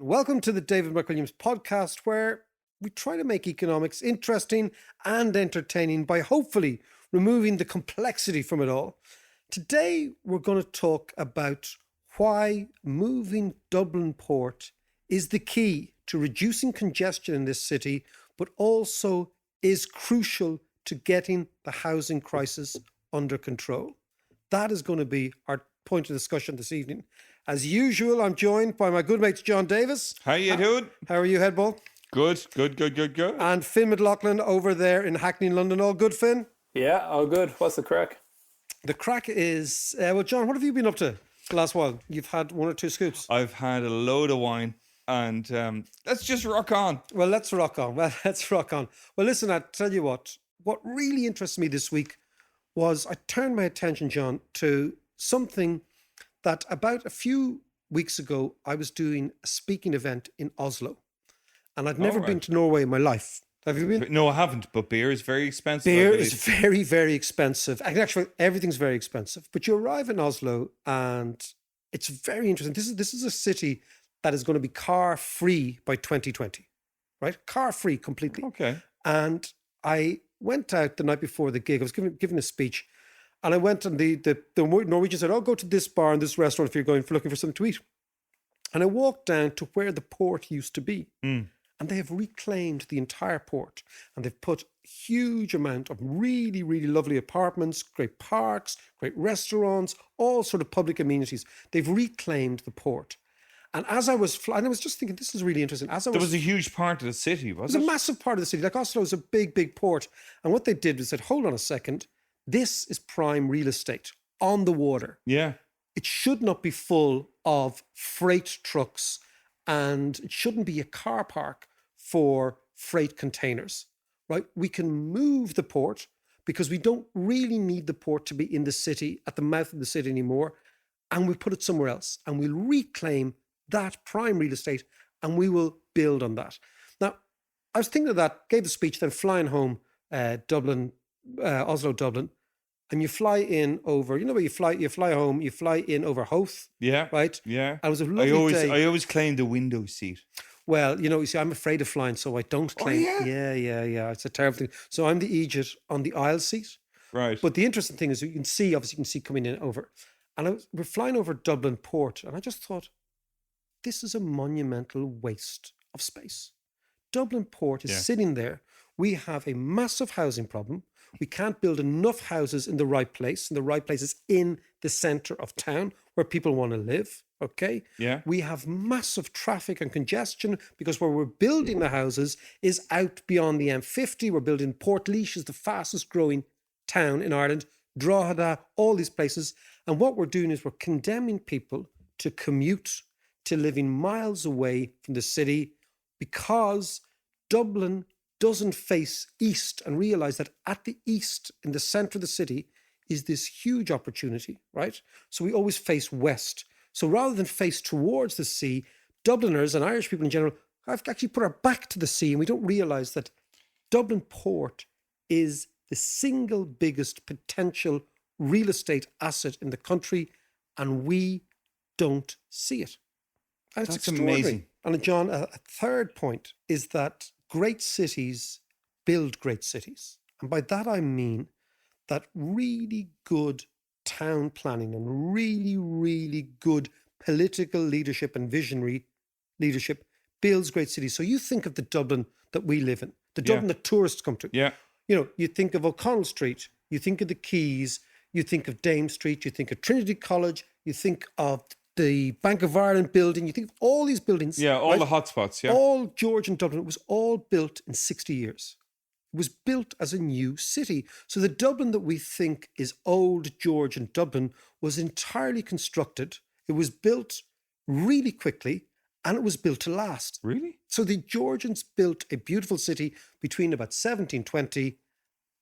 Welcome to the David McWilliams podcast, where we try to make economics interesting and entertaining by hopefully removing the complexity from it all. Today, we're going to talk about why moving Dublin Port is the key to reducing congestion in this city, but also is crucial to getting the housing crisis under control. That is going to be our point of discussion this evening. As usual, I'm joined by my good mates John Davis. How you doing? How are you, Headball? Good. And Finn McLaughlin over there in Hackney, London. All good, Finn? Yeah, all good. What's the crack? The crack is, well, John, what have you been up to the last while? You've had one or two scoops. I've had a load of wine and let's just rock on. Well, let's rock on. Well, listen, I tell you what really interests me this week was I turned my attention, John, to something that about a few weeks ago, I was doing a speaking event in Oslo. And I'd never been to Norway in my life. Have you been? No, I haven't, but beer is very expensive. Beer is very, very expensive. And actually, everything's very expensive. But you arrive in Oslo and it's very interesting. This is a city that is going to be car-free by 2020, right? Car-free completely. Okay. And I went out the night before the gig. I was giving a speech. And I went and the Norwegian said, go to this bar and this restaurant if you're looking for something to eat. And I walked down to where the port used to be. And they have reclaimed the entire port. And they've put a huge amount of really, really lovely apartments, great parks, great restaurants, all sort of public amenities. They've reclaimed the port. And as I was flying, I was just thinking, this is really interesting. There was a huge part of the city, wasn't it? It was a massive part of the city. Like Oslo is a big, big port. And what they did was said, hold on a second. This is prime real estate on the water. Yeah. It should not be full of freight trucks and it shouldn't be a car park for freight containers, right? We can move the port because we don't really need the port to be in the city, at the mouth of the city anymore. And we'll put it somewhere else and we'll reclaim that prime real estate and we will build on that. Now, I was thinking of that, gave the speech, then flying home, Oslo, Dublin, and you fly in over, where you fly home, you fly in over Hoth. Yeah. Right? Yeah. And it was a lovely day. I always claim the window seat. Well, you see, I'm afraid of flying, so I don't claim. Oh, yeah? Yeah. It's a terrible thing. So I'm the Egypt on the aisle seat. Right. But the interesting thing is you can see coming in over. And we're flying over Dublin Port, and I just thought, this is a monumental waste of space. Dublin Port is sitting there. We have a massive housing problem. We can't build enough houses in the right place, and the right place is in the centre of town where people want to live, okay? Yeah. We have massive traffic and congestion because where we're building the houses is out beyond the M50. We're building Portlaoise, is the fastest growing town in Ireland, Drogheda, all these places. And what we're doing is we're condemning people to commute, to living miles away from the city because Dublin doesn't face east and realize that at the east, in the center of the city, is this huge opportunity, right? So we always face west. So rather than face towards the sea, Dubliners and Irish people in general have actually put our back to the sea, and we don't realize that Dublin Port is the single biggest potential real estate asset in the country, and we don't see it. And it's extraordinary. Amazing. And John, a third point is that great cities build great cities. And by that I mean that really good town planning and really, really good political leadership and visionary leadership builds great cities. So you think of the Dublin that we live in, the Dublin that tourists come to. Yeah. You think of O'Connell Street, you think of the Quays, you think of Dame Street, you think of Trinity College, you think of the Bank of Ireland building, you think of all these buildings. Yeah, all the hotspots, yeah. All Georgian Dublin, it was all built in 60 years. It was built as a new city. So the Dublin that we think is old Georgian Dublin was entirely constructed. It was built really quickly and it was built to last. Really? So the Georgians built a beautiful city between about 1720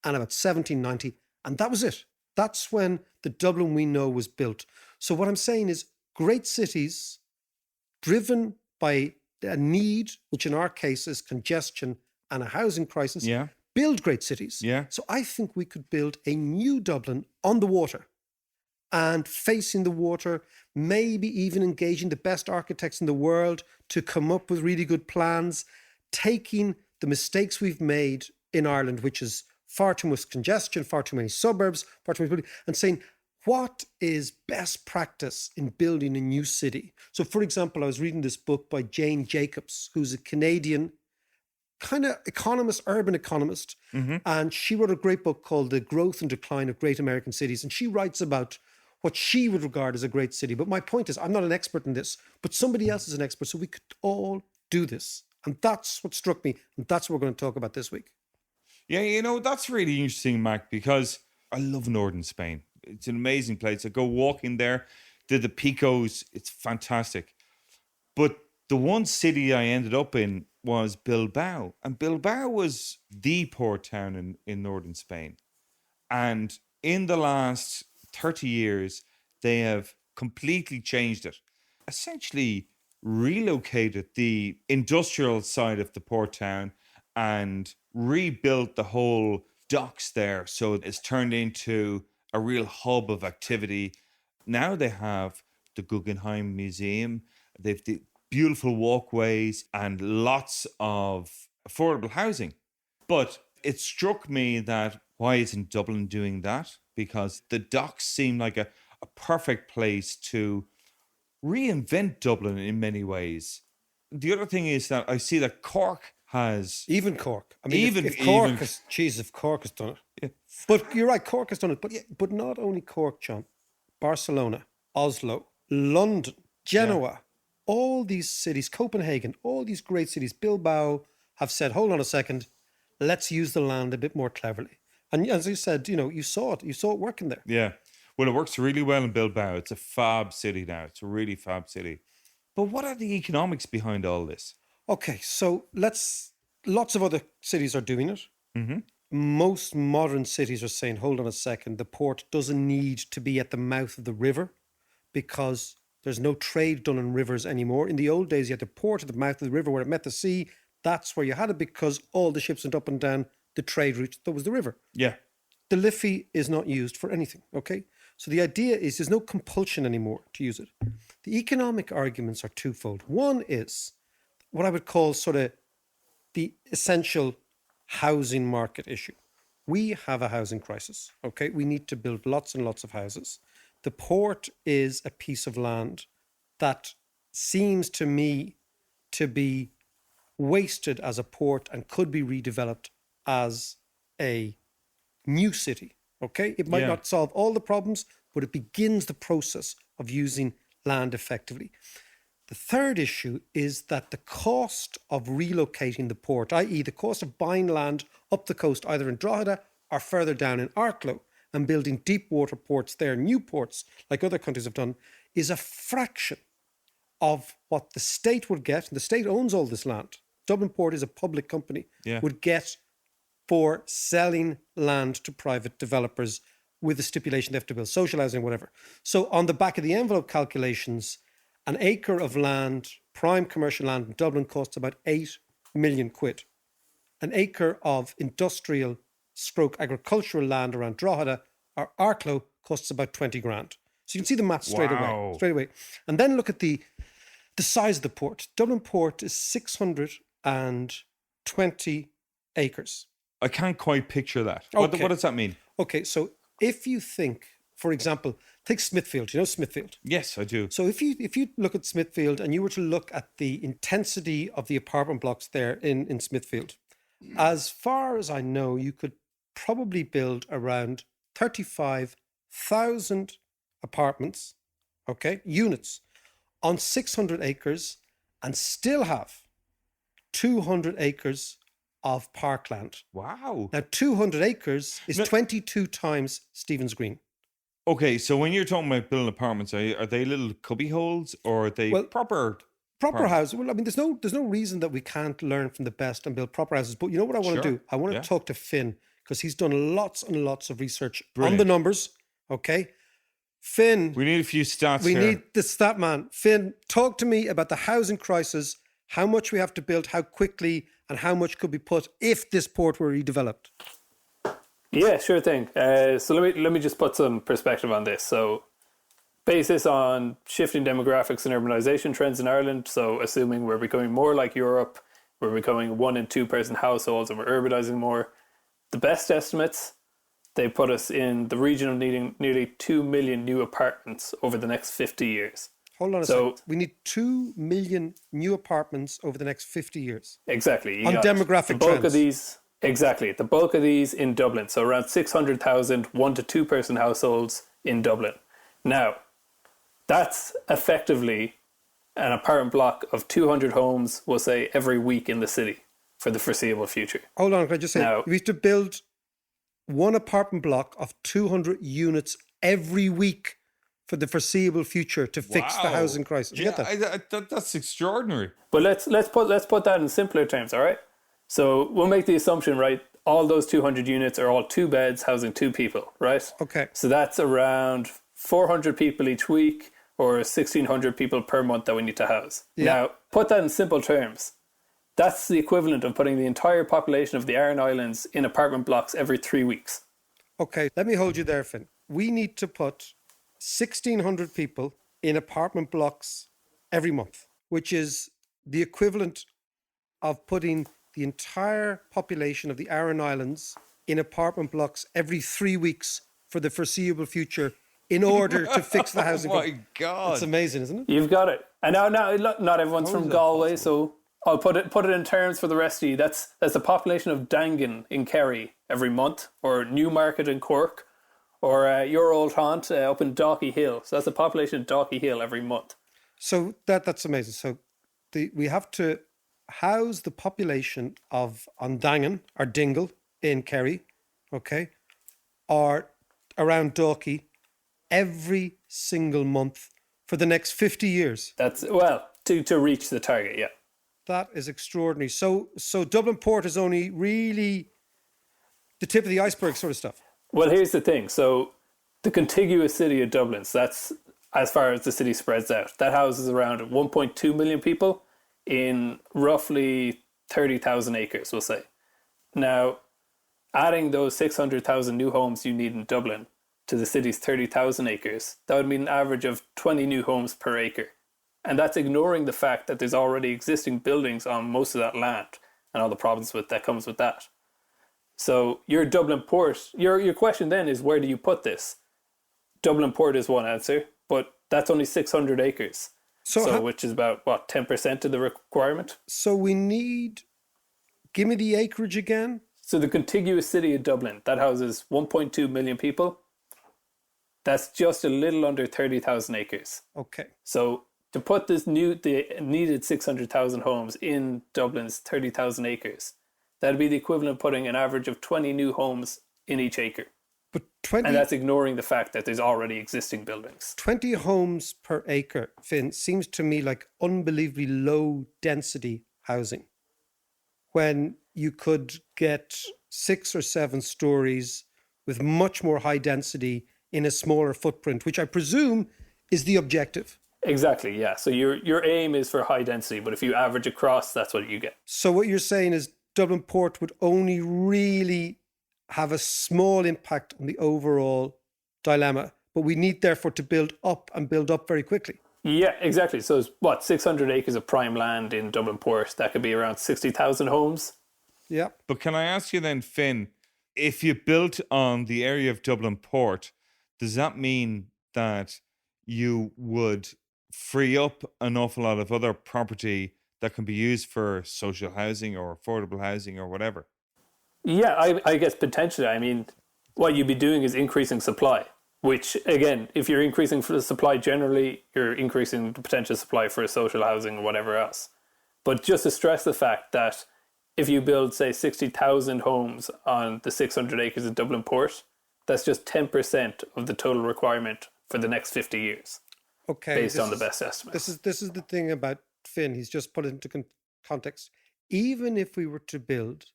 and about 1790. And that was it. That's when the Dublin we know was built. So what I'm saying is great cities driven by a need, which in our case is congestion and a housing crisis, build great cities. Yeah. So I think we could build a new Dublin on the water. and facing the water, maybe even engaging the best architects in the world to come up with really good plans, taking the mistakes we've made in Ireland, which is far too much congestion, far too many suburbs, far too many people, and saying, what is best practice in building a new city? So, for example, I was reading this book by Jane Jacobs, who's a Canadian kind of economist, urban economist. And she wrote a great book called The Growth and Decline of Great American Cities. And she writes about what she would regard as a great city. But my point is, I'm not an expert in this, but somebody else is an expert. So we could all do this. And that's what struck me. And that's what we're going to talk about this week. Yeah, that's really interesting, Mac, because I love northern Spain. It's an amazing place. I go walking there, did the Picos. It's fantastic. But the one city I ended up in was Bilbao. And Bilbao was the port town in northern Spain. And in the last 30 years, they have completely changed it. Essentially relocated the industrial side of the port town and rebuilt the whole docks there. So it's turned into a real hub of activity. Now they have the Guggenheim Museum. They've the beautiful walkways and lots of affordable housing. But it struck me that why isn't Dublin doing that? Because the docks seem like a perfect place to reinvent Dublin in many ways. The other thing is that I see that Cork has... Even Cork. I mean, if Cork if Cork has done it. Yeah. But you're right, Cork has done it. But not only Cork, John. Barcelona, Oslo, London, Genoa, all these cities, Copenhagen, all these great cities, Bilbao, have said, hold on a second, let's use the land a bit more cleverly. And as you said, you saw it working there. Yeah. Well, it works really well in Bilbao. It's a fab city now. It's a really fab city. But what are the economics behind all this? Okay, so lots of other cities are doing it. Most modern cities are saying, hold on a second, the port doesn't need to be at the mouth of the river because there's no trade done in rivers anymore. In the old days, you had the port at the mouth of the river where it met the sea. That's where you had it because all the ships went up and down the trade route. That was the river. Yeah. The Liffey is not used for anything, okay? So the idea is there's no compulsion anymore to use it. The economic arguments are twofold. One is what I would call sort of the essential housing market issue. We have a housing crisis, okay? We need to build lots and lots of houses. The port is a piece of land that seems to me to be wasted as a port and could be redeveloped as a new city, okay? It might not solve all the problems, but it begins the process of using land effectively. The third issue is that the cost of relocating the port, i.e. the cost of buying land up the coast, either in Drogheda or further down in Arklow, and building deep water ports there, new ports, like other countries have done, is a fraction of what the state would get. The state owns all this land. Dublin Port is a public company, would get for selling land to private developers with the stipulation they have to build social housing, whatever. So on the back of the envelope calculations, an acre of land, prime commercial land in Dublin costs about 8 million quid. An acre of industrial / agricultural land around Drogheda or Arklow costs about 20 grand. So you can see the math straight away. And then look at the size of the port. Dublin Port is 620 acres. I can't quite picture that. Okay. What does that mean? Okay, so if you think, for example, take Smithfield. You know Smithfield? Yes, I do. So if you look at Smithfield and you were to look at the intensity of the apartment blocks there in Smithfield, as far as I know, you could probably build around 35,000 apartments, okay, units on 600 acres and still have 200 acres of parkland. Wow. Now, 200 acres is 22 times Stephen's Green. Okay, so when you're talking about building apartments, are they little cubby holes or are they proper houses? Well, I mean, there's no reason that we can't learn from the best and build proper houses. But you know what I want to do? I want to talk to Finn because he's done lots and lots of research on the numbers. Okay, Finn. We need a few stats. We need the stat man. Finn, talk to me about the housing crisis. How much we have to build, how quickly, and how much could be put if this port were redeveloped. Yeah, sure thing. So let me just put some perspective on this. So base this on shifting demographics and urbanization trends in Ireland. So assuming we're becoming more like Europe, we're becoming 1 and 2 person households and we're urbanizing more. The best estimates, they put us in the region of needing nearly 2 million new apartments over the next 50 years. Hold on a So- second. We need 2 million new apartments over the next 50 years. Exactly. You On got it. demographic the bulk trends. of these, exactly. The bulk of these in Dublin. So around 600,000 1 to 2 person households in Dublin. Now, that's effectively an apartment block of 200 homes, we'll say, every week in the city for the foreseeable future. Hold on, can I just say, Now- we have to build one apartment block of 200 units every week for the foreseeable future to fix the Wow. housing crisis. You Yeah, get that? that's extraordinary. But let's put that in simpler terms, all right? So we'll make the assumption, right? All those 200 units are all 2 beds housing 2 people, right? Okay. So that's around 400 people each week or 1,600 people per month that we need to house. Yeah. Now, put that in simple terms. That's the equivalent of putting the entire population of the Aran Islands in apartment blocks every 3 weeks. Okay, let me hold you there, Finn. We need to put 1,600 people in apartment blocks every month, which is the equivalent of putting the entire population of the Aran Islands in apartment blocks every 3 weeks for the foreseeable future in order to fix the Oh housing. my God. It's amazing, isn't it? You've got it. And now look, not everyone's How is from that Galway, so I'll put it in terms for the rest of you. That's the population of Dangan in Kerry every month, or Newmarket in Cork, or your old haunt up in Dalkey Hill. So that's the population of Dalkey Hill every month. So that's amazing. So we have to house the population of Ondangan or Dingle in Kerry, okay, or around Dalkey every single month for the next 50 years. That's, well, to reach the target, yeah. That is extraordinary. So Dublin Port is only really the tip of the iceberg sort of stuff. Well, here's the thing. So the contiguous city of Dublin, so that's as far as the city spreads out. That houses around 1.2 million people in roughly 30,000 acres, we'll say. Now, adding those 600,000 new homes you need in Dublin to the city's 30,000 acres, that would mean an average of 20 new homes per acre. And that's ignoring the fact that there's already existing buildings on most of that land and all the problems that comes with that. So your Dublin Port, your question then is, where do you put this? Dublin Port is one answer, but that's only 600 acres. So which is about, 10% of the requirement? So we need, give me the acreage again. So the contiguous city of Dublin, that houses 1.2 million people. That's just a little under 30,000 acres. Okay. So to put the needed 600,000 homes in Dublin's 30,000 acres, that'd be the equivalent of putting an average of 20 new homes in each acre. But 20, And that's ignoring the fact that there's already existing buildings. 20 homes per acre, Finn, seems to me like unbelievably low density housing. When you could get 6 or 7 stories with much more high density in a smaller footprint, which I presume is the objective. Exactly, yeah. So your aim is for high density, but if you average across, that's what you get. So what you're saying is Dublin Port would only really have a small impact on the overall dilemma, but we need therefore to build up very quickly. Yeah, exactly. So it's 600 acres of prime land in Dublin Port. That could be around 60,000 homes. Yeah. But can I ask you then, Finn, if you built on the area of Dublin Port, does that mean that you would free up an awful lot of other property that can be used for social housing or affordable housing or whatever? Yeah, I guess potentially. I mean, what you'd be doing is increasing supply, which, again, if you're increasing for the supply generally, you're increasing the potential supply for social housing or whatever else. But just to stress the fact that if you build, say, 60,000 homes on the 600 acres of Dublin Port, that's just 10% of the total requirement for the next 50 years, Okay. based on the best estimates. This is the thing about Finn. He's just put it into context. Even if we were to build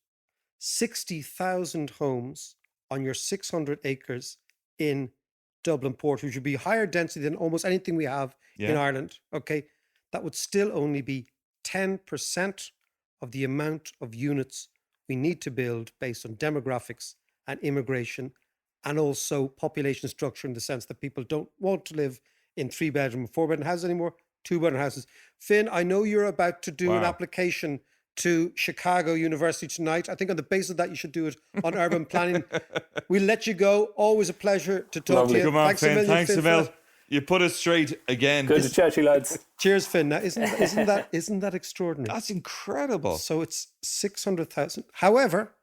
60,000 homes on your 600 acres in Dublin Port, which would be higher density than almost anything we have in Yeah. Ireland, okay, that would still only be 10% of the amount of units we need to build based on demographics and immigration and also population structure, in the sense that people don't want to live in 3-bedroom, 4-bedroom houses anymore, 2-bedroom houses. Finn, I know you're about to do an Wow. application to Chicago University tonight. I think on the basis of that, you should do it on urban planning. We'll let you go. Always a pleasure to talk Lovely. to you. Come on, Thanks a Finn. million, Thanks, Finn, for Emil. that. You put us straight again. Good to chat you, lads. Cheers, Finn. Now, isn't that extraordinary? That's incredible. So it's 600,000. However,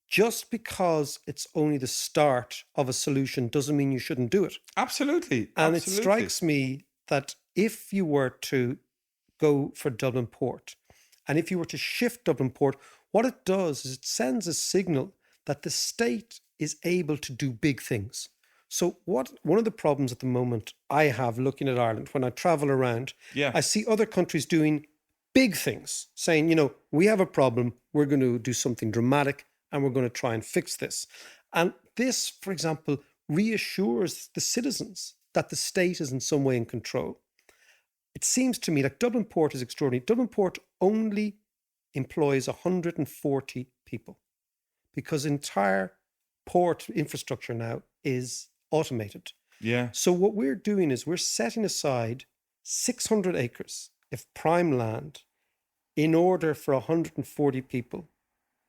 just because it's only the start of a solution doesn't mean you shouldn't do it. Absolutely. And Absolutely. it strikes me that if you were to go for Dublin Port, and if you were to shift Dublin Port, what it does is it sends a signal that the state is able to do big things. So one of the problems at the moment I have looking at Ireland, when I travel around, Yeah. I see other countries doing big things, saying, we have a problem, we're going to do something dramatic, and we're going to try and fix this. And this, for example, reassures the citizens that the state is in some way in control. It seems to me like Dublin Port is extraordinary. Dublin Port only employs 140 people because entire port infrastructure now is automated. Yeah. So what we're doing is we're setting aside 600 acres of prime land in order for 140 people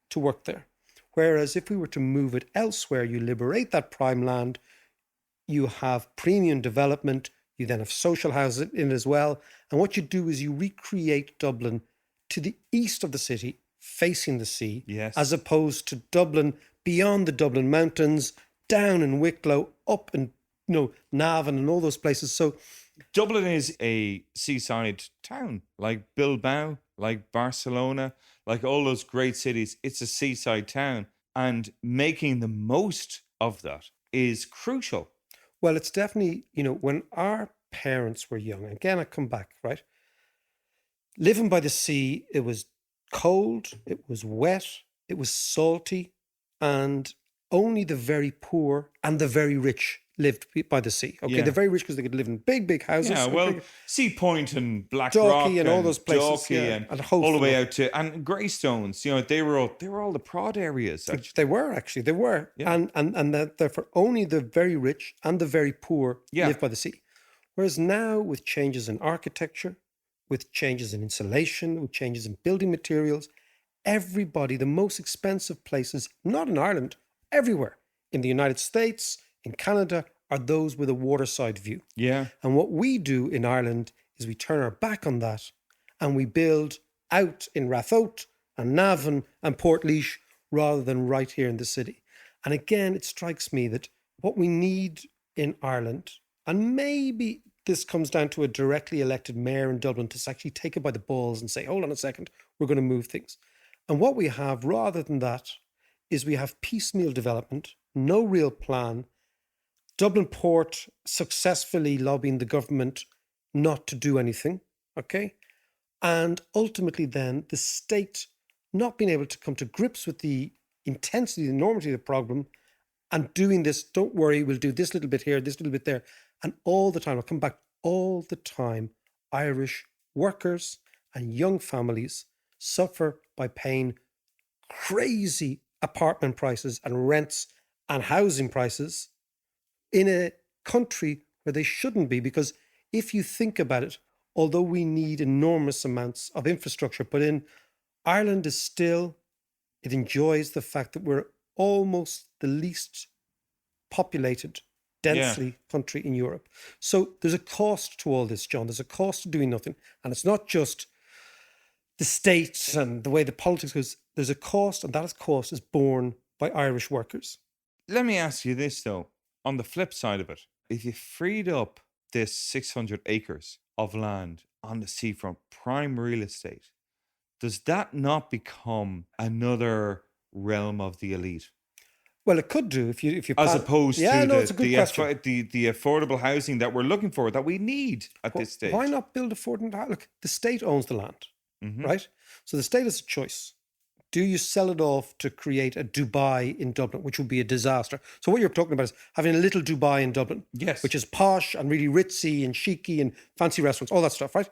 to work there. Whereas if we were to move it elsewhere, you liberate that prime land, you have premium development, you then have social housing in as well. And what you do is you recreate Dublin to the east of the city, facing the sea, Yes. as opposed to Dublin beyond the Dublin mountains, down in Wicklow, up in Navan and all those places. So Dublin is a seaside town, like Bilbao, like Barcelona, like all those great cities. It's a seaside town, and making the most of that is crucial. well, it's definitely, when our parents were young, again, I come back, right? Living by the sea, it was cold, it was wet, it was salty, and only the very poor and the very rich lived by the sea. Okay, Yeah. the very rich because they could live in big, big houses. Yeah, okay? well, Sea Point and Black Dalkey Rock and all those places, Dalkey yeah, and and all the way Hopeful. out to and Greystones. They were all the prod areas. Which they were actually, they were. Yeah. And that therefore only the very rich and the very poor Yeah. live by the sea. Whereas now with changes in architecture, with changes in insulation, with changes in building materials, everybody, the most expensive places, not in Ireland, everywhere, in the United States, in Canada, are those with a waterside view. Yeah, And what we do in Ireland is we turn our back on that and we build out in Rathout and Navan and Portlaoise rather than right here in the city. And again, it strikes me that what we need in Ireland, and maybe this comes down to a directly elected mayor in Dublin to actually take it by the balls and say, hold on a second, we're going to move things. And what we have rather than that is we have piecemeal development, no real plan, Dublin Port successfully lobbying the government not to do anything, okay? And ultimately then the state not being able to come to grips with the intensity, the enormity of the problem and doing this, don't worry, we'll do this little bit here, this little bit there. And all the time, I'll come back all the time, Irish workers and young families suffer by paying crazy apartment prices and rents and housing prices in a country where they shouldn't be. Because if you think about it, although we need enormous amounts of infrastructure put in, Ireland is still, it enjoys the fact that we're almost the least populated, densely country in Europe. So there's a cost to all this, John. There's a cost to doing nothing. And it's not just the states and the way the politics goes. There's a cost, and that cost is borne by Irish workers. Let me ask you this though. On the flip side of it, if you freed up this 600 acres of land on the seafront, prime real estate, does that not become another realm of the elite? Well, it could do if you As opposed to it's a good question. the affordable housing that we're looking for, that we need at this stage. Why not build affordable? Look, the state owns the land, right? So the state has a choice. Do you sell it off to create a Dubai in Dublin, which would be a disaster? So what you're talking about is having a little Dubai in Dublin, Yes. which is posh and really ritzy and chicy and fancy restaurants, all that stuff, right?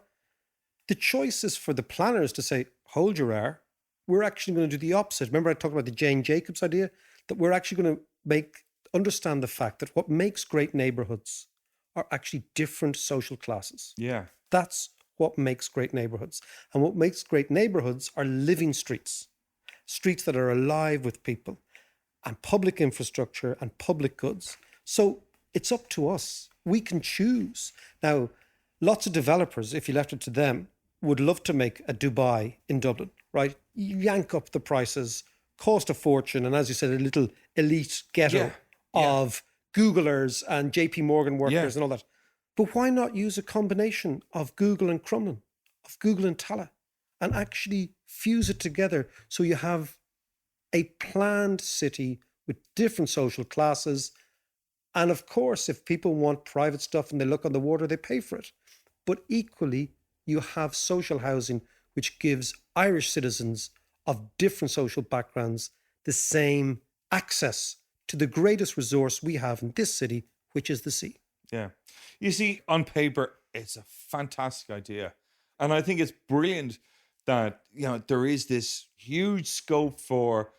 The choice is for the planners to say, hold your R. We're actually going to do the opposite. Remember I talked about the Jane Jacobs idea? That we're actually going to understand the fact that what makes great neighborhoods are actually different social classes. Yeah. That's what makes great neighborhoods. And what makes great neighborhoods are living streets, streets that are alive with people and public infrastructure and public goods. So it's up to us. We can choose. Now, lots of developers, if you left it to them, would love to make a Dubai in Dublin, right? You yank up the prices, cost a fortune, and as you said, a little elite ghetto Yeah. Yeah. of Googlers and JP Morgan workers Yeah. and all that. But why not use a combination of Google and Crumlin, of Google and Tala, and actually fuse it together so you have a planned city with different social classes. And of course, if people want private stuff and they look on the water, they pay for it. But equally, you have social housing, which gives Irish citizens of different social backgrounds the same access to the greatest resource we have in this city, which is the sea. Yeah. You see, on paper, it's a fantastic idea. And I think it's brilliant that, there is this huge scope for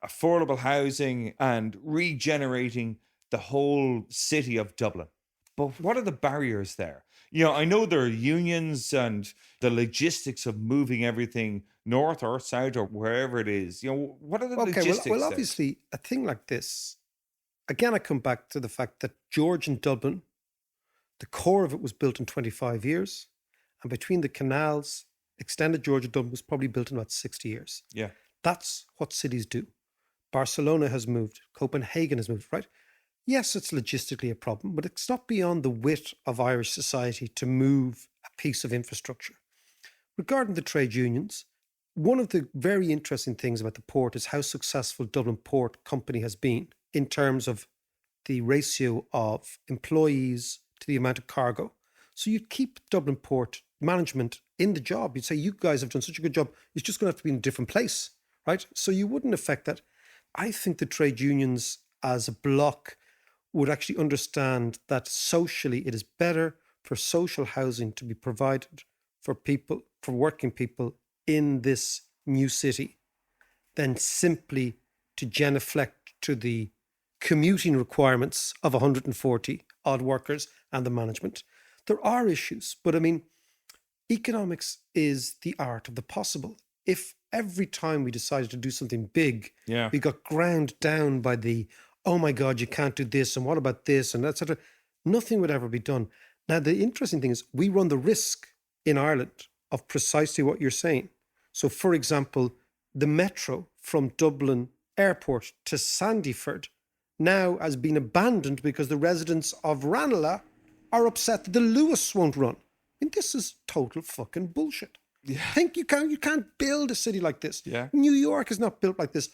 affordable housing and regenerating the whole city of Dublin. But what are the barriers there? I know there are unions and the logistics of moving everything north or south or wherever it is. What are the logistics well, there? obviously, a thing like this, again, I come back to the fact that George and Dublin, the core of it was built in 25 years. And between the canals, extended George and Dublin was probably built in about 60 years. Yeah. That's what cities do. Barcelona has moved. Copenhagen has moved, right? Yes, it's logistically a problem, but it's not beyond the wit of Irish society to move a piece of infrastructure. Regarding the trade unions, one of the very interesting things about the port is how successful Dublin Port Company has been in terms of the ratio of employees to the amount of cargo. So you'd keep Dublin Port management in the job. You'd say, you guys have done such a good job. It's just going to have to be in a different place, right? So you wouldn't affect that. I think the trade unions as a bloc would actually understand that socially it is better for social housing to be provided for people, for working people in this new city than simply to genuflect to the commuting requirements of 140 odd workers and the management. There are issues, but I mean, economics is the art of the possible. If every time we decided to do something big, we got ground down by the, oh my God, you can't do this, and what about this, and etc., nothing would ever be done. Now, the interesting thing is we run the risk in Ireland of precisely what you're saying. So, for example, the metro from Dublin Airport to Sandyford now has been abandoned because the residents of Ranelagh are upset that the Lewis won't run. I mean, this is total fucking bullshit. Yeah. Think you can't build a city like this. Yeah. New York is not built like this.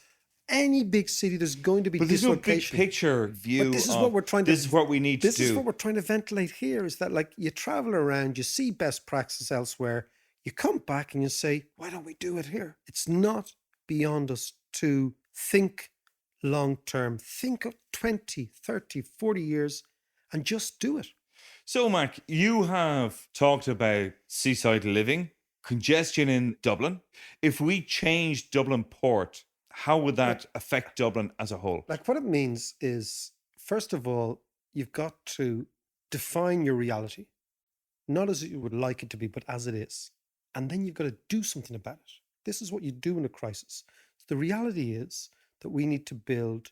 Any big city, there's going to be But there's no big dislocation. picture view. But this is of, what we're trying to. This is what we need to do. This is what we're trying to ventilate here. Is that like you travel around, you see best practice elsewhere, you come back and you say, why don't we do it here? It's not beyond us to think long term. Think of 20, 30, 40 years and just do it. So, Mark, you have talked about seaside living, congestion in Dublin. If we change Dublin Port, how would that affect Dublin as a whole? Like what it means is, first of all, you've got to define your reality, not as you would like it to be, but as it is. And then you've got to do something about it. This is what you do in a crisis. The reality is that we need to build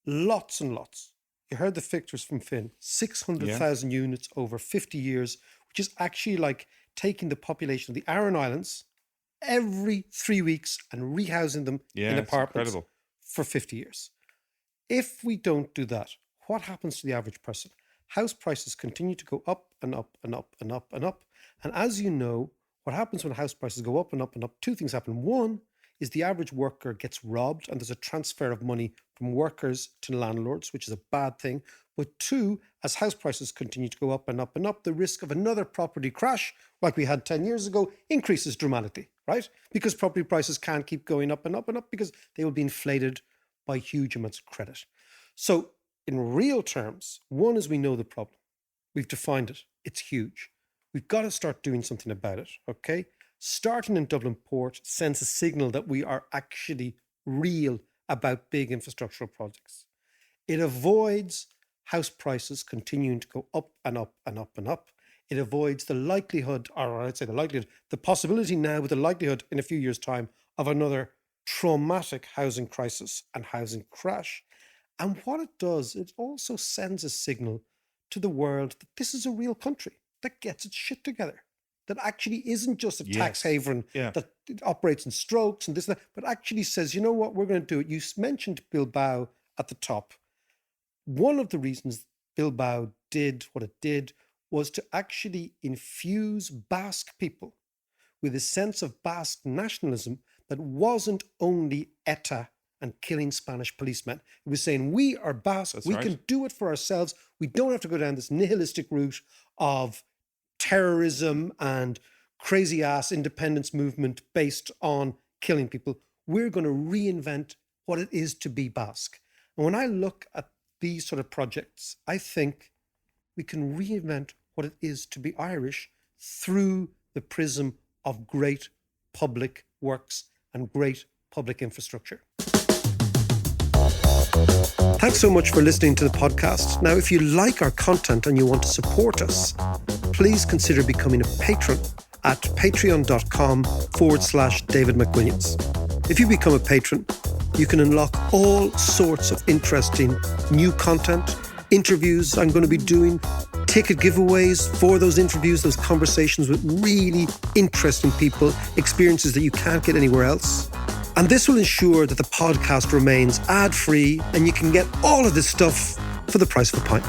lots and lots. You heard the figures from Finn, 600,000 units over 50 years, which is actually like taking the population of the Aran Islands every 3 weeks and rehousing them in apartments for 50 years. If we don't do that, what happens to the average person? House prices continue to go up and up and up and up and up. And as you know, what happens when house prices go up and up and up? Two things happen. One is the average worker gets robbed and there's a transfer of money from workers to landlords, which is a bad thing. But two, as house prices continue to go up and up and up, the risk of another property crash, like we had 10 years ago, increases dramatically, right? Because property prices can't keep going up and up and up because they will be inflated by huge amounts of credit. So in real terms, one is we know the problem. We've defined it. It's huge. We've got to start doing something about it, okay? Starting in Dublin Port sends a signal that we are actually real about big infrastructural projects. It avoids house prices continuing to go up and up and up and up. It avoids the likelihood, or I'd say the possibility now with the likelihood in a few years' time of another traumatic housing crisis and housing crash. And what it does, it also sends a signal to the world that this is a real country that gets its shit together, that actually isn't just a tax haven that it operates in strokes and this and that, but actually says, you know what, we're going to do it. You mentioned Bilbao at the top. One of the reasons Bilbao did what it did was to actually infuse Basque people with a sense of Basque nationalism that wasn't only ETA and killing Spanish policemen. It was saying, we are Basque, we can do it for ourselves. We don't have to go down this nihilistic route of terrorism and crazy ass independence movement based on killing people. We're going to reinvent what it is to be Basque. And when I look at these sort of projects, I think we can reinvent what it is to be Irish through the prism of great public works and great public infrastructure. Thanks so much for listening to the podcast. Now, if you like our content and you want to support us, please consider becoming a patron at patreon.com/David McWilliams. If you become a patron, you can unlock all sorts of interesting new content, interviews I'm going to be doing, ticket giveaways for those interviews, those conversations with really interesting people, experiences that you can't get anywhere else. And this will ensure that the podcast remains ad-free and you can get all of this stuff for the price of a pint.